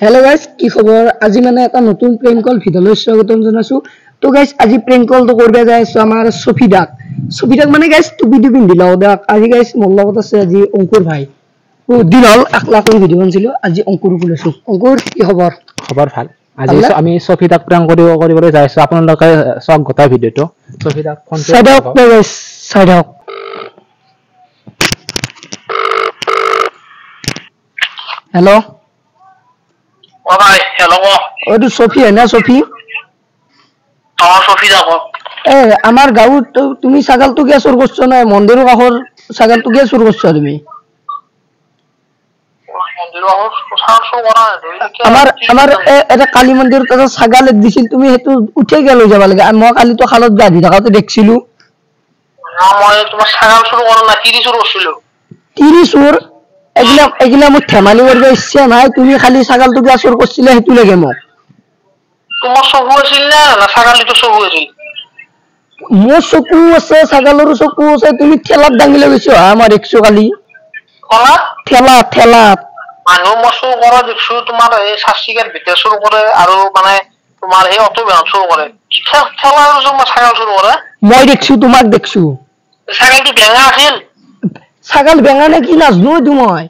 hello guys की खबर আজি মানে এটা নতুন প্রেম কল ভিডিওলৈ স্বাগতম জানাছো তো গাইস আজি প্রেম কল তো করবে যাইছো আমার সফিদাক মানে গাইস টুপি পিন্ধি লাও দা আজি গাইস মোৰ লগত আছে আজি অংকুৰ ভাই ও দিন হল 1 লাখ ভিডিও বনছিলো আজি অংকুৰ কইছো অংকুৰ কি খবৰ খবৰ ভাল আজি আমি সফিদাক প্ৰেম কৰিবলৈ যাইছো আপোনালোকে সব গটা ভিডিওটো সফিদাক ফোন সাইডক গাইস সাইডক हेलो ओ भाई हेलो ओ तो सोफी है ना सोफी हां सोफी जाको ए আমার গাঁৱত তুমি ছাগল তো গিয়া চুৰ কৰছ না মন্দিৰৰ কাষৰ ছাগল তো গিয়া চুৰ কৰছ তুমি মন্দিৰৰ কাষৰ ছাগল চুৰ কৰা আমাৰ এটা কালী মন্দিৰত এটা ছাগল দিছিল তুমি হেতু উঠে গেল যাব লাগে মই কালি তো খালত গাধি থাকাতে দেখিছিলো মই তোমাৰ ছাগল চুৰ কৰা না তিৰি চুৰ কৰিছিলো তিৰি চুৰ এগিলা মই ধেমালি কৰিব ইচ্ছা নাই তুমি খালি ছাগল তো গিয়া চুৰ কৰছিলা হেতু লাগে মোক তোমাৰ চকু আছিল না ছাগলটো চকু আছিল মোৰ চকু আছে ছাগলৰ চকু আছে তুমি ঠেলাত দাঙিলে গৈছো আমাৰ 100 কালি কলা ঠেলা মানুহ মছু কৰা দেখছো তোমাৰ এই শাস্তিকাত ভিতৰ চুৰ কৰে আৰু মানে তোমাৰ এই অটো বেন চুৰ কৰে ঠেলাৰ জমা ছাগল চুৰ কৰে মই দেখছো তোমাক দেখছো ছাগলটো বেঙা আছিল ছাগল বেঙা নে কি নাজনো মই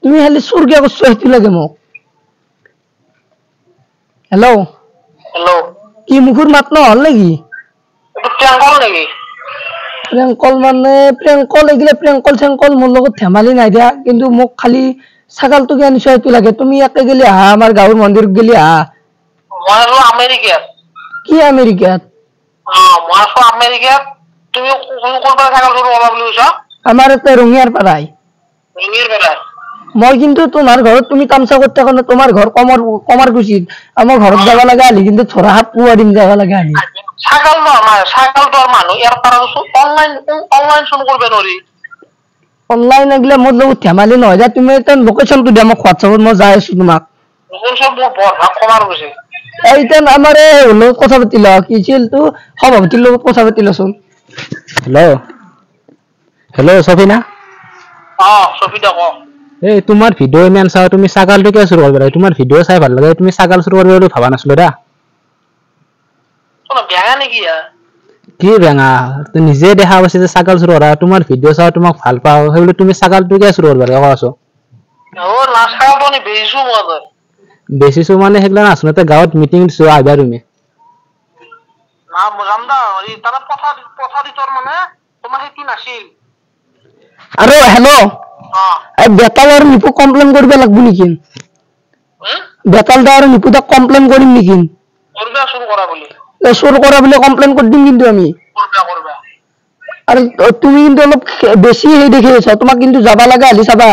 তুমি খালি চুৰ কিয় কৰছ হেতু লাগে মোক हेलो কি মুখৰ মাত নহল নেকি প্ৰেঙ্কল মানে প্ৰেঙ্কল এগিলা প্ৰেঙ্কল মোৰ লগত ধেমালি নাই দিয়া কিন্তু মোক খালি ছাগলটো কি আনিছ হেতু লাগে তুমি একে গেলি আমাৰ গাঁৱৰ মন্দিৰত গেলি মই আৰু আমেৰিকাত কি আমেৰিকাত মই আৰু আমেৰিকাত তুমি কোন পৰা ছাগল চুৰ কৰা বুলি কৈছা আমাৰ এতে ৰঙিয়াৰ পাৰাই মই কিন্তু তোমাৰ ঘৰত তুমি তামসা কৰতে কোন তোমাৰ ঘৰ কমাৰ কুচিত আমাৰ ঘৰত যাবা লাগা আলি কিন্তু থরা হাত পুয়া দিন যাবা লাগা আলি ছাগল তো আমার ছাগল তো মানুষ এর পারা অনলাইন শুন করবে নরি অনলাইন এগলা মোর লগত ধেমালি নহয় যা তুমি এটা লোকেশন তো দে মোক হোয়াটসঅ্যাপত মই যাই আছো তোমাক লোকেশন মোৰ বৰ ভাগ কমার গৈছে এইতেন আমারে হলো কথা পাতিলা কি ছিল তো সভাপতির লগত কথা পাতিলাছুন হেল্ল সফিনা সফিদা ক এই তোমাৰ ভিডিও ইমান চাও তুমি ছাগলটো কিয় চুৰ কৰিবা তোমাৰ ভিডিও চাই ভাল লাগে তুমি ছাগল চুৰ কৰিবা বুলি ভাবা নাছিলো দা কোন বেঙা নেকি কি বেঙা তুমি নিজে দেখা পাইছে যে ছাগল চুৰ কৰা তোমাৰ ভিডিও চাও তোমাক ভাল পাও হেবলে তুমি ছাগলটো কিয় চুৰ কৰিবা কোৱাছো না ছাগলটো নি বেচিছো মানে হেগলা নাছনতে গাঁৱত মিটিং দিছো আইবা তুমি না মজামদা এই তাৰা কথা দিতৰ মানে তোমাৰ হেতি নাছিল আৰু হেল্ল বেতালৰ নিপু কমপ্লেইন কৰিব লাগব নেকি বেতালদাৰ নিপুদা কমপ্লেইন কৰিম নেকি কৰবে শুৰু কৰা বলি শুৰু কৰা বলে কমপ্লেইন কৰি দিম কিন্তু আমি কৰবে আৰু তুমি কিন্তু অলপ বেছি হে দেখিছ তোমাক কিন্তু যাবা লাগা আলি চাবা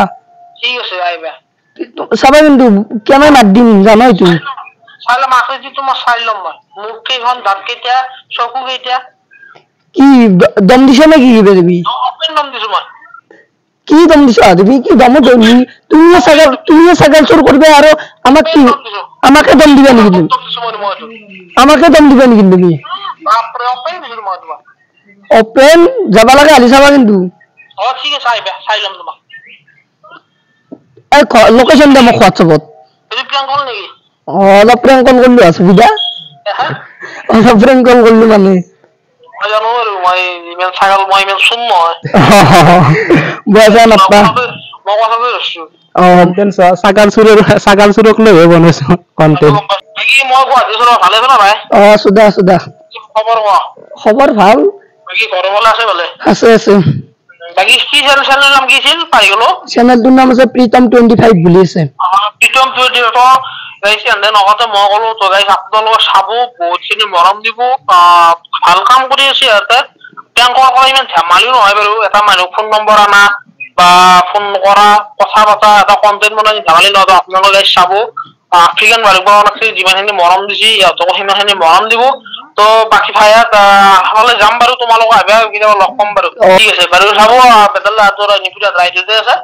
ঠিক আছে আইবা চাবা কিন্তু কেনে মাত দিম জানাই তুমি চাইলে মাকে দি তোমার চাইলম মুখ কেখন দাঁত কেইটা চকু কেইটা কি দম দিছ নাকি বেবি দম দিছো মই কি দম দিছ তুমি কি দম দমি তুমি ছাগল চুর করবে আর আমাকে দম দিবা নাকি তুমি আমাকে দম দিবা নাকি তুমি ওপেন যাবা লাগে আলি চাবা কিন্তু ঠিক আছে আইবা চাইলাম তোমাক এই লোকেশন দে মোক হোয়াটসঅ্যাপত তুমি প্ল্যান কল নেকি অলপ প্রেম কল করলি অসুবিধা অলপ প্রেম কল করলি মানে জানো মই ইমেল ছাগল মই ইমেল শুন নহয় বুঝা না পা মই কথা কৈছো দেন ছাগল চুৰক লৈ বনাইছো কন্টেন্ট কি মই গুৱাহাটী চুৰ ভালে না ভাই সুদা খবৰ ভাল বাকি ঘৰ বলে আছে ভালে আছে বাকি কি চ্যানেল নাম কি ছিল পাই গলো চ্যানেলটোৰ নাম আছে প্ৰীতম 25 বুলি আছে প্ৰীতম 25 তো গাইস এন্ড নগতে মই কলো তো গাইস আপোনালোক চাবো বহুতখিনি মৰম দিব ভাল কাম কৰি আছে ইয়াতে তেওঁলোকৰ পৰা ইমান ধেমালি নহয় বাৰু এটা মানুহ ফোন নম্বৰ আনা বা ফোন কৰা কথা পতা এটা কন্টেন্ট বনাই ধেমালি নহয় আপোনালোকে গাইস চাবো আফ্ৰিকান বাৰগণক যিমানখিনি মৰম দিছি ইয়াতকো সিমানখিনি মৰম দিব তো বাকি ভাইয়াত হলে যাম বাৰু তোমালোক আইবা কিবা লগ পাম বাৰু ঠিক আছে বাৰু চাবো বেদলা তোৰ নিপুৰা ৰাইজতে আছে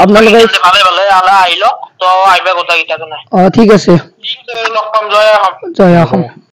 আপোনালোকে ভালে আলা আইলো তো আইবা গোটা কিটা নাই ঠিক আছে লগ পাম জয় আহম